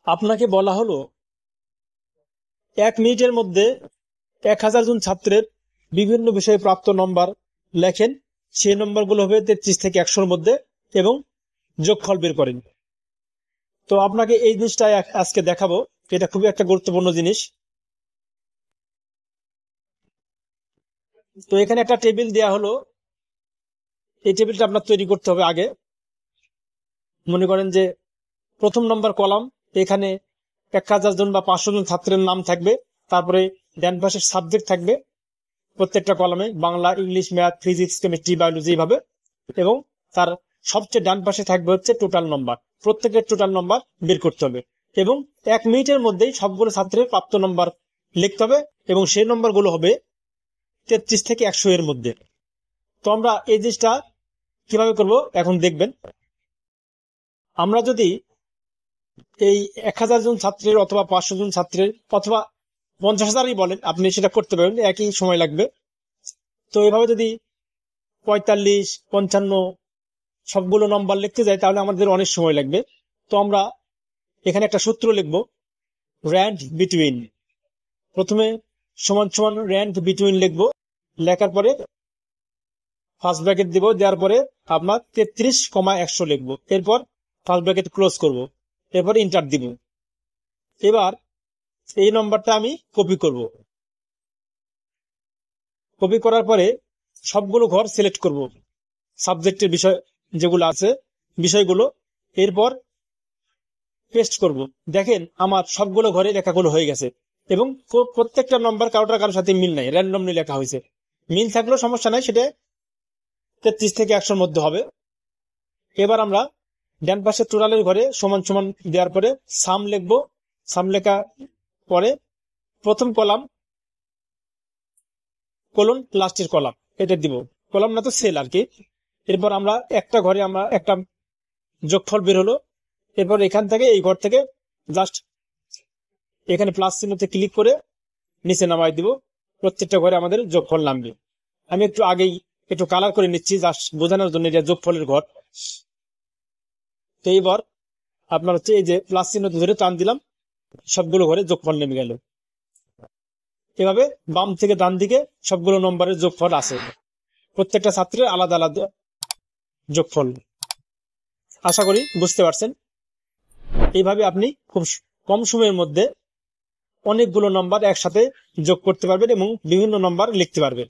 আপনাকে বলা হলো 1 মিনিটের মধ্যে 1000 জন ছাত্রের বিভিন্ন বিষয়ে প্রাপ্ত নম্বর লেখেন। সেই নম্বরগুলো হবে 33 থেকে 100-র মধ্যে এবং যোগফল বের করেন। তো আপনাকে এই জিনিসটা আজকে দেখাবো। এটা খুবই একটা গুরুত্বপূর্ণ জিনিস। তো এখানে একটা টেবিল দেয়া হলো। এই টেবিলটা আপনার তৈরি করতে হবে আগে। মনে করেন যে প্রথম নম্বর কলাম, এখানে 1000 জন বা 500 জন ছাত্রের নাম থাকবে। তারপরে ডান পাশের সাবজেক্ট থাকবে প্রত্যেকটা কলামে, Bangla, English, math, physics, chemistry, biology এইভাবে। এবং তার সবচেয়ে ডান পাশে থাকবে হচ্ছে টোটাল নম্বর। প্রত্যেকের টোটাল নম্বর বের করতে হবে এবং 1 মিনিটের মধ্যেই সবগুলো ছাত্রের প্রাপ্ত নম্বর লিখতে হবে এবং সেই নম্বরগুলো হবে 33 থেকে 100 এর মধ্যে। তো আমরা এই জিনিসটা কিভাবে করব এখন দেখবেন। আমরা যদি এই 1000 জন ছাত্রের অথবা 500 জন ছাত্রের অথবা 50,000ই বলেন, আপনি সেটা করতে পারবেন, একই সময় লাগবে। তো এভাবে যদি 45, 55 সবগুলো নম্বর লিখতে যাই তাহলে আমাদের অনেক সময় লাগবে। তো আমরা এখানে একটা সূত্র লিখব, র্যান্ড বিটুইন। প্রথমে সমান সমান র্যান্ড বিটুইন লিখব, লেখার পরে ফার্স্ট ব্র্যাকেট দিব, দেওয়ার পরে আপনার 33,100 লিখব, এরপর ফার্স্ট ব্র্যাকেট ক্লোজ করব, এরপর ইন্টার দিব। এবার এই নম্বরটা আমি কপি করব। কপি করার পরে সবগুলো ঘর সিলেক্ট করব, সাবজেক্টের বিষয় যেগুলো আছে বিষয়গুলো, এরপর পেস্ট করব। দেখেন আমার সবগুলো ঘরে লেখাগুলো হয়ে গেছে এবং প্রত্যেকটা নম্বর কারোর সাথে মিল নাই, র্যান্ডমলি লেখা হয়েছে। মিল থাকলেও সমস্যা নাই, সেটা 33 থেকে 100-র মধ্যে হবে। এবার আমরা ডান পাশে টোটালের ঘরে সমান সমান দেওয়ার পরে সাম লিখবো। সাম লেখা পরে প্রথম কলাম কোলন লাস্টের কলাম এটা দিব, কলাম না তো সেল আর কি। এরপর আমরা একটা ঘরে আমরা একটা যোগফল বের হলো। এরপর এখান থেকে এই ঘর থেকে জাস্ট এখানে প্লাস চিহ্নতে ক্লিক করে নিচে নামাই দিব, প্রত্যেকটা ঘরে আমাদের যোগফল নামবে। আমি একটু আগেই একটু কালার করে নিচ্ছি জাস্ট বোঝানোর জন্য, এটা যোগফলের ঘর। তো এইবার আপনার হচ্ছে এই যে প্লাস চিহ্ন ধরে টান দিলাম, সবগুলো ঘরে যোগফল নেমে গেল। এভাবে বাম থেকে ডান দিকে সবগুলো নম্বরের যোগফল আছে, প্রত্যেকটা ছাত্রের আলাদা আলাদা যোগফল। আশা করি বুঝতে পারছেন। এইভাবে আপনি খুব কম সময়ের মধ্যে অনেকগুলো নম্বর একসাথে যোগ করতে পারবেন এবং বিভিন্ন নম্বর লিখতে পারবেন।